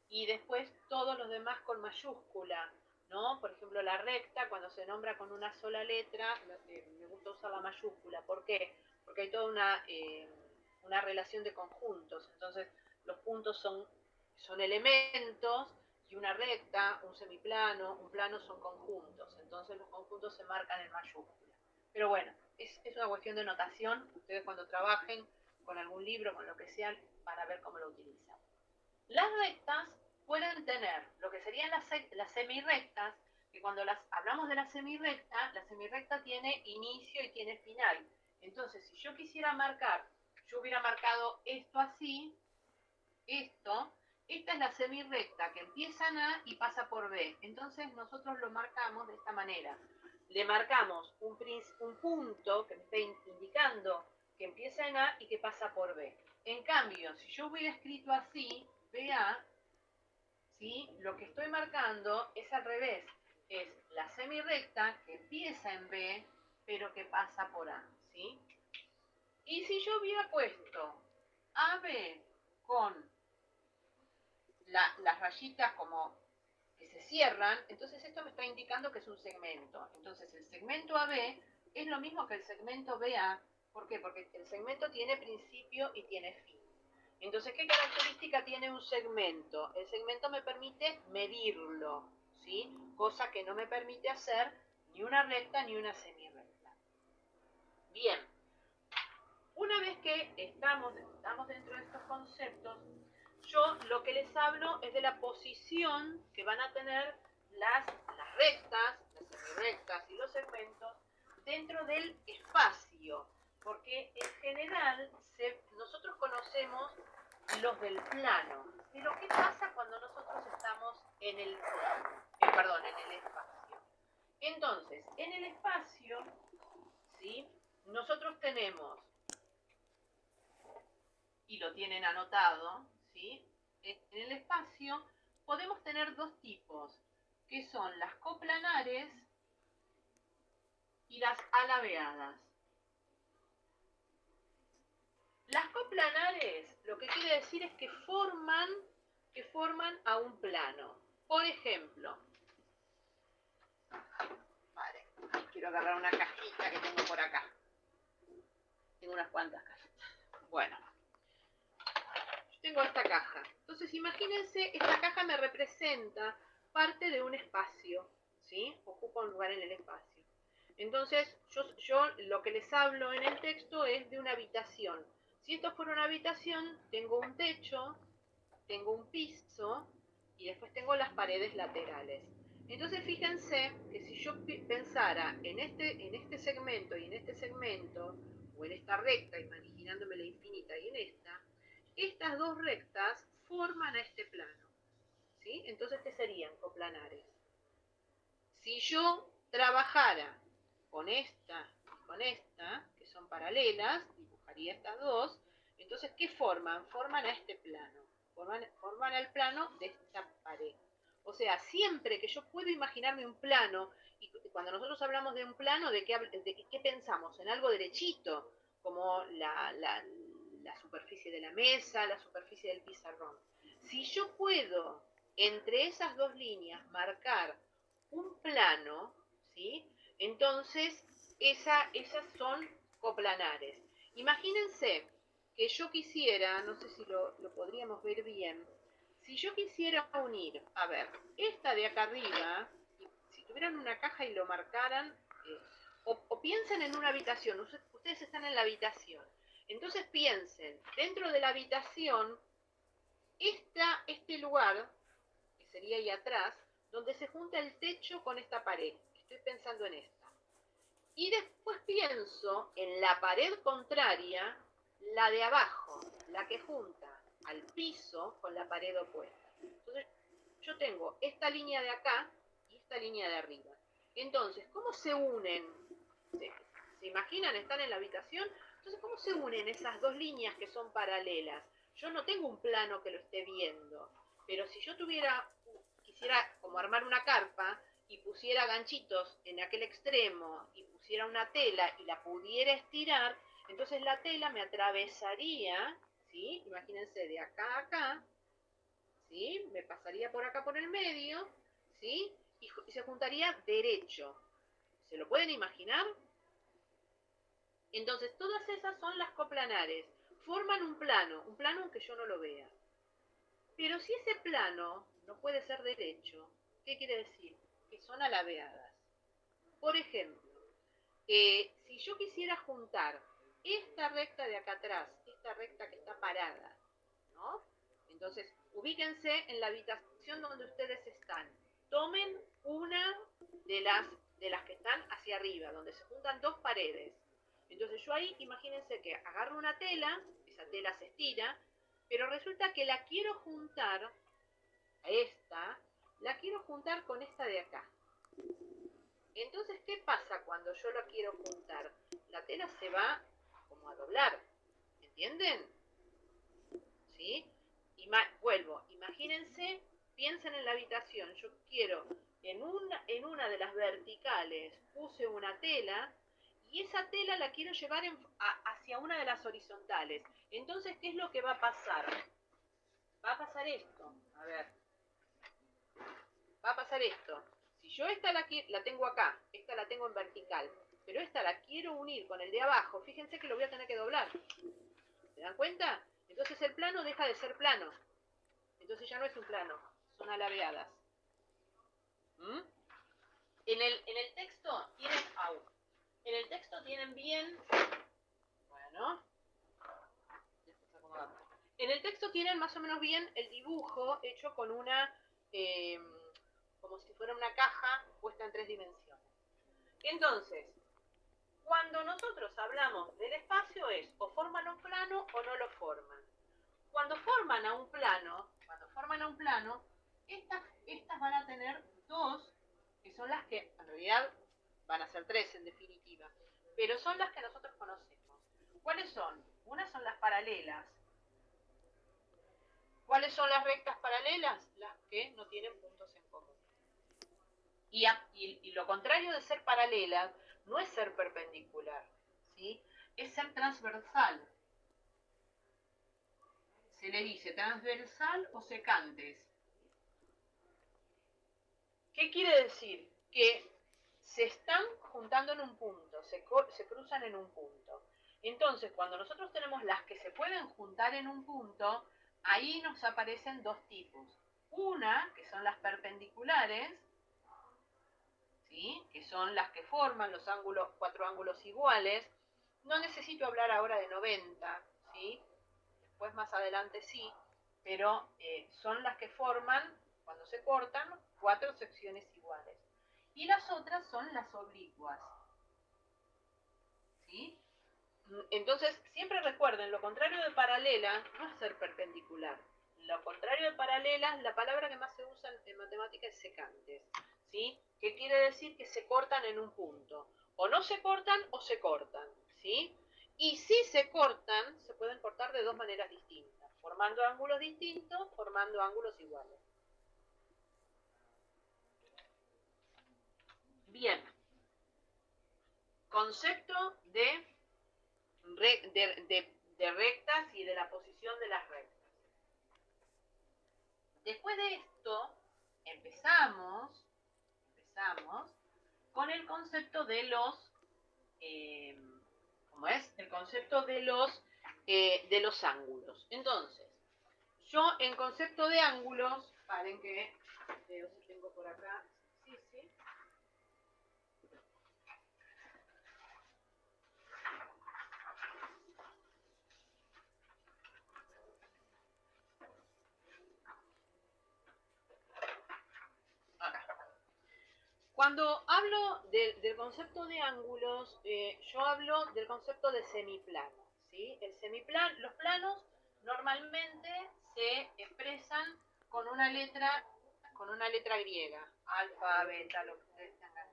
y después todos los demás con mayúscula, ¿no? Por ejemplo, la recta, cuando se nombra con una sola letra, me gusta usar la mayúscula. ¿Por qué? Porque hay toda una relación de conjuntos. Entonces, los puntos son elementos y una recta, un semiplano, un plano son conjuntos. Entonces, los conjuntos se marcan en mayúscula. Pero bueno, es una cuestión de notación. Ustedes cuando trabajen con algún libro, con lo que sea, para ver cómo lo utilizan. Las rectas pueden tener lo que serían las semirrectas, que cuando hablamos de la semirrecta tiene inicio y tiene final. Entonces, si yo quisiera marcar, yo hubiera marcado esto así, esta es la semirrecta que empieza en A y pasa por B. Entonces, nosotros lo marcamos de esta manera. Le marcamos un punto que me está indicando que empieza en A y que pasa por B. En cambio, si yo hubiera escrito así, BA, ¿sí? Lo que estoy marcando es al revés. Es la semirrecta que empieza en B, pero que pasa por A, ¿sí? Y si yo hubiera puesto AB con las rayitas como que se cierran, entonces esto me está indicando que es un segmento. Entonces el segmento AB es lo mismo que el segmento BA. ¿Por qué? Porque el segmento tiene principio y tiene fin. Entonces, ¿qué característica tiene un segmento? El segmento me permite medirlo, ¿sí? Cosa que no me permite hacer ni una recta ni una semirrecta. Bien, una vez que estamos dentro de estos conceptos, yo lo que les hablo es de la posición que van a tener las rectas, las semirrectas y los segmentos dentro del espacio, porque en general nosotros conocemos los del plano, pero ¿qué pasa cuando nosotros estamos en el espacio? Entonces, en el espacio, ¿sí? Nosotros tenemos, y lo tienen anotado, ¿sí? En el espacio podemos tener dos tipos, que son las coplanares y las alabeadas. Las coplanares lo que quiere decir es que forman a un plano. Por ejemplo, vale, quiero agarrar una cajita que tengo por acá. Tengo unas cuantas cajitas. Bueno, yo tengo esta caja. Entonces imagínense, esta caja me representa parte de un espacio, ¿sí? Ocupa un lugar en el espacio. Entonces, yo lo que les hablo en el texto es de una habitación. Si esto fuera una habitación, tengo un techo, tengo un piso y después tengo las paredes laterales. Entonces fíjense que si yo pensara en este segmento y en este segmento, o en esta recta, imaginándome la infinita y en estas dos rectas forman a este plano, ¿sí? Entonces, ¿qué serían? Coplanares. Si yo trabajara con esta y con esta, que son paralelas, dibujaría estas dos, entonces, ¿qué forman? Forman a este plano, forman el plano de esta pared. O sea, siempre que yo puedo imaginarme un plano, y cuando nosotros hablamos de un plano, ¿de qué pensamos? En algo derechito, como la superficie de la mesa, la superficie del pizarrón. Si yo puedo, entre esas dos líneas, marcar un plano, ¿sí? Entonces, esas son coplanares. Imagínense que yo quisiera, no sé si lo podríamos ver bien, si yo quisiera unir, a ver, esta de acá arriba, si tuvieran una caja y lo marcaran, o piensen en una habitación, ustedes están en la habitación, entonces piensen, dentro de la habitación, este lugar, que sería ahí atrás, donde se junta el techo con esta pared. Estoy pensando en esta. Y después pienso en la pared contraria, la de abajo, la que junta al piso con la pared opuesta. Entonces, yo tengo esta línea de acá y esta línea de arriba. Entonces, ¿cómo se unen? ¿Se imaginan? Están en la habitación. Entonces, ¿cómo se unen esas dos líneas que son paralelas? Yo no tengo un plano que lo esté viendo, pero si yo quisiera como armar una carpa y pusiera ganchitos en aquel extremo y pusiera una tela y la pudiera estirar, entonces la tela me atravesaría, ¿sí? Imagínense, de acá a acá, ¿sí? Me pasaría por acá por el medio, ¿sí? Y se juntaría derecho. ¿Se lo pueden imaginar? Entonces, todas esas son las coplanares. Forman un plano aunque yo no lo vea. Pero si ese plano no puede ser derecho, ¿qué quiere decir? Que son alabeadas. Por ejemplo, si yo quisiera juntar esta recta de acá atrás, esta recta que está parada, ¿no? Entonces, ubíquense en la habitación donde ustedes están. Tomen una de las que están hacia arriba, donde se juntan dos paredes. Entonces yo ahí, imagínense que agarro una tela, esa tela se estira, pero resulta que la quiero juntar, a esta, la quiero juntar con esta de acá. Entonces, ¿qué pasa cuando yo la quiero juntar? La tela se va como a doblar, ¿entienden? ¿Sí? Vuelvo, imagínense, piensen en la habitación, yo quiero, en una de las verticales puse una tela, y esa tela la quiero llevar hacia una de las horizontales. Entonces, ¿qué es lo que va a pasar? Va a pasar esto, a ver, va a pasar esto. Si yo esta la tengo acá, esta la tengo en vertical, pero esta la quiero unir con el de abajo, fíjense que lo voy a tener que doblar. ¿Se dan cuenta? Entonces el plano deja de ser plano. Entonces ya no es un plano, son alabeadas. ¿Mm? En el texto tienen En el texto tienen bien. Bueno. En el texto tienen más o menos bien el dibujo hecho con una. Como si fuera una caja puesta en 3 dimensiones. Entonces, cuando nosotros hablamos del espacio es o forman un plano o no lo forman. Cuando forman a un plano, estas van a tener dos, que son las que en realidad van a ser 3 en definitiva, pero son las que nosotros conocemos. ¿Cuáles son? Unas son las paralelas. ¿Cuáles son las rectas paralelas? Las que no tienen puntos en común. Y lo contrario de ser paralela no es ser perpendicular, ¿sí? Es ser transversal. Se le dice transversal o secantes. ¿Qué quiere decir? Que se están juntando en un punto, se cruzan en un punto. Entonces, cuando nosotros tenemos las que se pueden juntar en un punto, ahí nos aparecen dos tipos. Una, que son las perpendiculares, ¿sí? Que son las que forman los ángulos, 4 ángulos iguales. No necesito hablar ahora de 90, ¿sí? Después más adelante sí, pero son las que forman Cuando se cortan 4 secciones iguales. Y las otras son las oblicuas. ¿Sí? Entonces, siempre recuerden, lo contrario de paralela no es ser perpendicular. Lo contrario de paralelas, la palabra que más se usa en matemática es secantes. ¿Sí? ¿Qué quiere decir? Que se cortan en un punto. O no se cortan o se cortan. ¿Sí? Y si se cortan, se pueden cortar de dos maneras distintas. Formando ángulos distintos, formando ángulos iguales. Bien. Concepto de rectas y de la posición de las rectas. Después de esto, empezamos con el concepto de los, ¿cómo es? El concepto de los ángulos. Entonces, yo en concepto de ángulos, paren que veo si tengo por acá, sí. Cuando hablo del concepto de ángulos, yo hablo del concepto de semiplano, ¿sí? Los planos normalmente se expresan con una letra griega, alfa, beta, lo que ustedes tengan.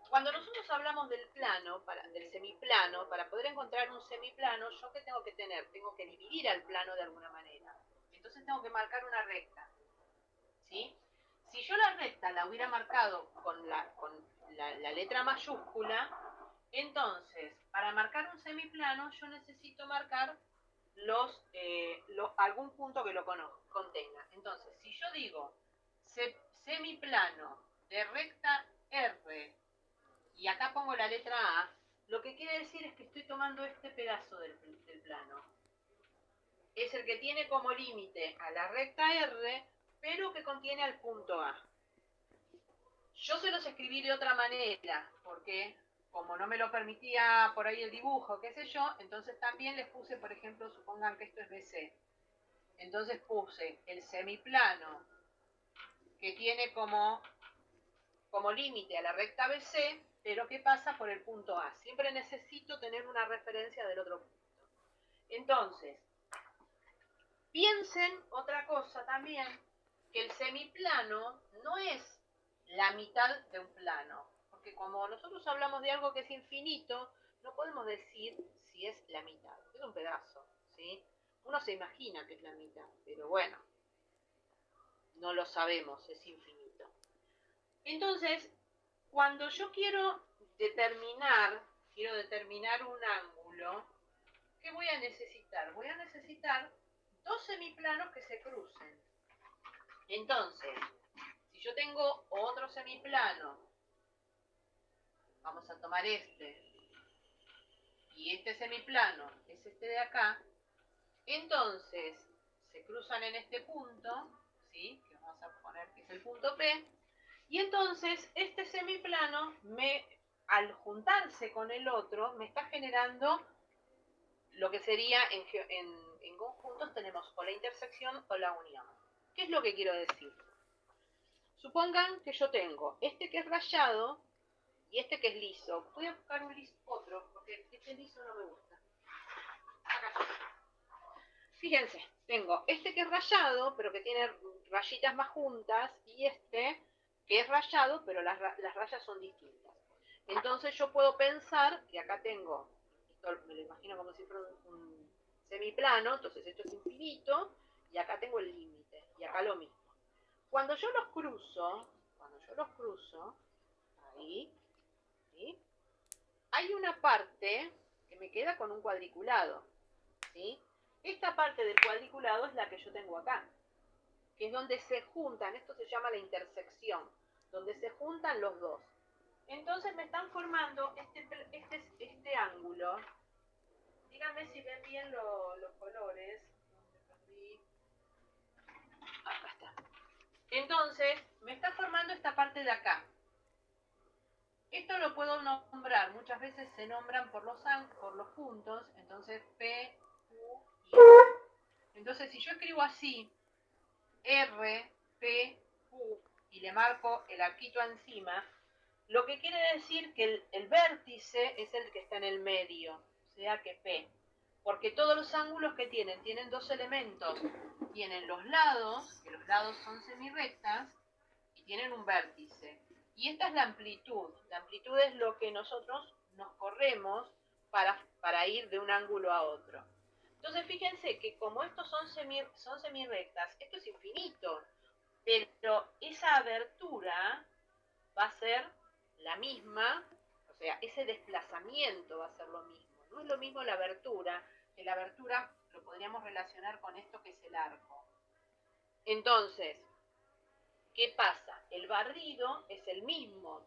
Cuando nosotros hablamos del del semiplano, para poder encontrar un semiplano, ¿yo qué tengo que tener? Tengo que dividir al plano de alguna manera. Entonces tengo que marcar una recta, ¿sí? Si yo la recta la hubiera marcado con la letra mayúscula, entonces, para marcar un semiplano, yo necesito marcar algún punto que lo contenga. Entonces, si yo digo semiplano de recta R, y acá pongo la letra A, lo que quiere decir es que estoy tomando este pedazo del plano. Es el que tiene como límite a la recta R, pero que contiene al punto A. Yo se los escribí de otra manera, porque como no me lo permitía por ahí el dibujo, qué sé yo, entonces también les puse, por ejemplo, supongan que esto es BC. Entonces puse el semiplano que tiene como límite a la recta BC, pero que pasa por el punto A. Siempre necesito tener una referencia del otro punto. Entonces, piensen otra cosa también, que el semiplano no es la mitad de un plano, porque como nosotros hablamos de algo que es infinito, no podemos decir si es la mitad, es un pedazo, ¿sí? Uno se imagina que es la mitad, pero bueno, no lo sabemos, es infinito. Entonces, cuando yo quiero determinar un ángulo, ¿qué voy a necesitar? Voy a necesitar dos semiplanos que se crucen. Entonces, si yo tengo otro semiplano, vamos a tomar este, y este semiplano es este de acá, entonces se cruzan en este punto, ¿sí? Que vamos a poner que es el punto P, y entonces este semiplano, al juntarse con el otro, me está generando lo que sería en conjuntos tenemos o la intersección o la unión. ¿Qué es lo que quiero decir? Supongan que yo tengo este que es rayado y este que es liso. Voy a buscar otro, porque este liso no me gusta. Acá. Fíjense, tengo este que es rayado, pero que tiene rayitas más juntas, y este que es rayado, pero las rayas son distintas. Entonces yo puedo pensar que acá tengo, esto me lo imagino como si fuera un semiplano, entonces esto es infinito, y acá tengo el límite, y acá lo mismo. Cuando yo los cruzo, ahí, ¿sí? Hay una parte que me queda con un cuadriculado, ¿sí? Esta parte del cuadriculado es la que yo tengo acá, que es donde se juntan, esto se llama la intersección, donde se juntan los dos. Entonces me están formando este ángulo. Díganme si ven bien los colores. Acá está. Entonces, me está formando esta parte de acá. Esto lo puedo nombrar, muchas veces se nombran por los puntos, entonces P, Q y R. Entonces, si yo escribo así, R, P, Q y le marco el arquito encima, lo que quiere decir que el vértice es el que está en el medio, o sea que P. Porque todos los ángulos que tienen dos elementos. Tienen los lados, que los lados son semirrectas, y tienen un vértice. Y esta es la amplitud. La amplitud es lo que nosotros nos corremos para ir de un ángulo a otro. Entonces fíjense que como estos son semirrectas, esto es infinito, pero esa abertura va a ser la misma, o sea, ese desplazamiento va a ser lo mismo. No es lo mismo la abertura, que la abertura lo podríamos relacionar con esto que es el arco. Entonces, ¿qué pasa? El barrido es el mismo,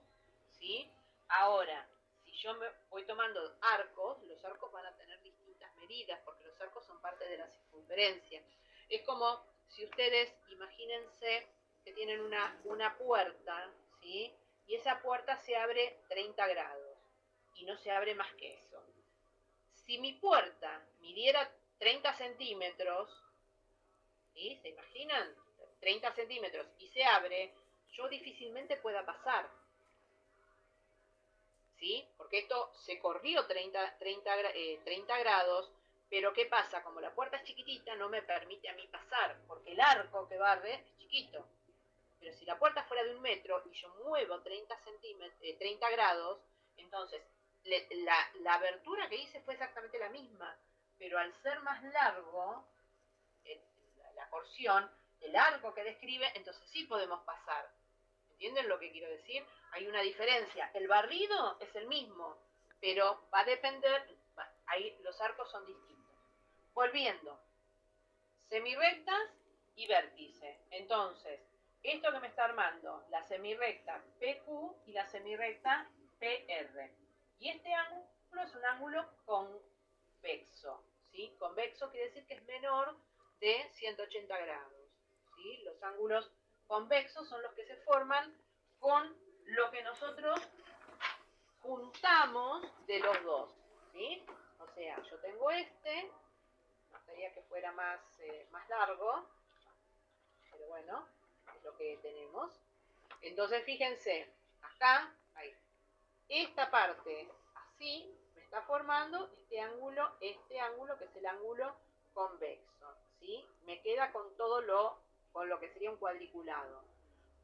¿sí? Ahora, si yo me voy tomando arcos, los arcos van a tener distintas medidas, porque los arcos son parte de la circunferencia. Es como si ustedes, imagínense que tienen una puerta, ¿sí? Y esa puerta se abre 30 grados, y no se abre más que eso. Si mi puerta midiera 30 centímetros, ¿sí? ¿Se imaginan? 30 centímetros y se abre, yo difícilmente pueda pasar. ¿Sí? Porque esto se corrió 30 grados, pero ¿qué pasa? Como la puerta es chiquitita, no me permite a mí pasar, porque el arco que barre es chiquito. Pero si la puerta fuera de 1 metro y yo muevo 30 grados, entonces la abertura que hice fue exactamente la misma, pero al ser más largo, la porción, el arco que describe, entonces sí podemos pasar. ¿Entienden lo que quiero decir? Hay una diferencia. El barrido es el mismo, pero va a depender, ahí los arcos son distintos. Volviendo, semirrectas y vértice. Entonces, esto que me está armando, la semirrecta PQ y la semirrecta PR. Y este ángulo es un ángulo convexo, ¿sí? Convexo quiere decir que es menor de 180 grados, ¿sí? Los ángulos convexos son los que se forman con lo que nosotros juntamos de los dos, ¿sí? O sea, yo tengo este, me gustaría que fuera más largo, pero bueno, es lo que tenemos. Entonces, fíjense, acá, ahí, esta parte así me está formando este ángulo que es el ángulo convexo, ¿sí? Me queda con con lo que sería un cuadriculado.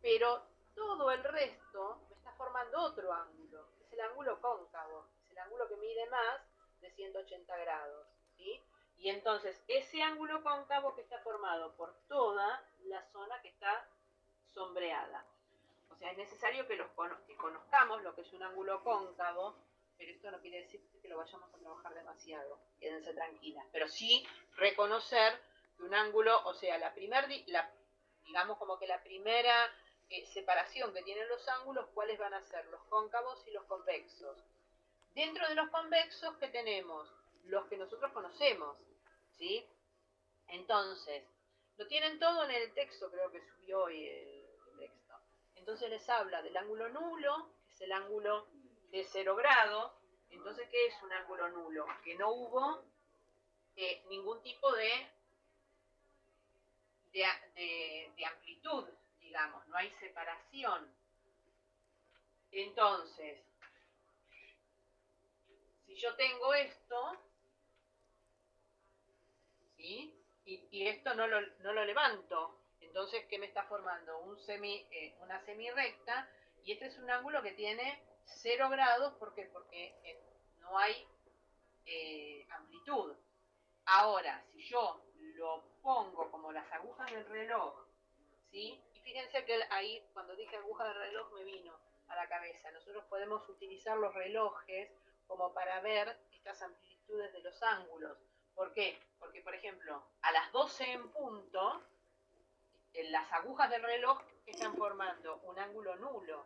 Pero todo el resto me está formando otro ángulo, que es el ángulo cóncavo, es el ángulo que mide más de 180 grados, ¿sí? Y entonces ese ángulo cóncavo que está formado por toda la zona que está sombreada. O sea, es necesario que conozcamos lo que es un ángulo cóncavo, pero esto no quiere decir que lo vayamos a trabajar demasiado, quédense tranquilas. Pero sí reconocer que un ángulo, o sea, digamos como que la primera separación que tienen los ángulos, ¿cuáles van a ser? Los cóncavos y los convexos. Dentro de los convexos, ¿qué tenemos? Los que nosotros conocemos, ¿sí? Entonces, lo tienen todo en el texto, creo que subió hoy el texto. Entonces les habla del ángulo nulo, que es el ángulo de 0 grado. Entonces, ¿qué es un ángulo nulo? Que no hubo ningún tipo de amplitud, digamos, no hay separación. Entonces, si yo tengo esto, ¿sí? Y esto no lo levanto, entonces, ¿qué me está formando? Una semirrecta, y este es un ángulo que tiene 0 grados, ¿por qué? Porque no hay amplitud. Ahora, si yo lo pongo como las agujas del reloj, ¿sí? Y fíjense que ahí, cuando dije aguja del reloj, me vino a la cabeza. Nosotros podemos utilizar los relojes como para ver estas amplitudes de los ángulos. ¿Por qué? Porque, por ejemplo, a las 12 en punto, las agujas del reloj están formando un ángulo nulo.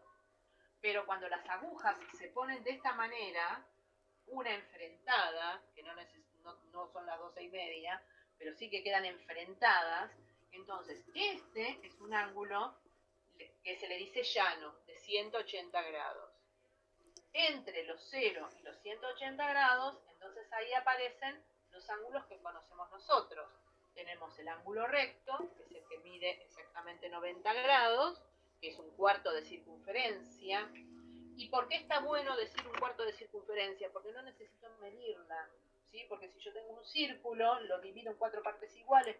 Pero cuando las agujas se ponen de esta manera, una enfrentada, que no son las 12:30, pero sí que quedan enfrentadas, entonces este es un ángulo que se le dice llano, de 180 grados. Entre los 0 y los 180 grados, entonces ahí aparecen los ángulos que conocemos nosotros. tenemos el ángulo recto, que es el que mide exactamente 90 grados, que es un cuarto de circunferencia. ¿Y por qué está bueno decir un cuarto de circunferencia? Porque no necesito medirla, ¿sí? Porque si yo tengo un círculo, lo divido en 4 partes iguales,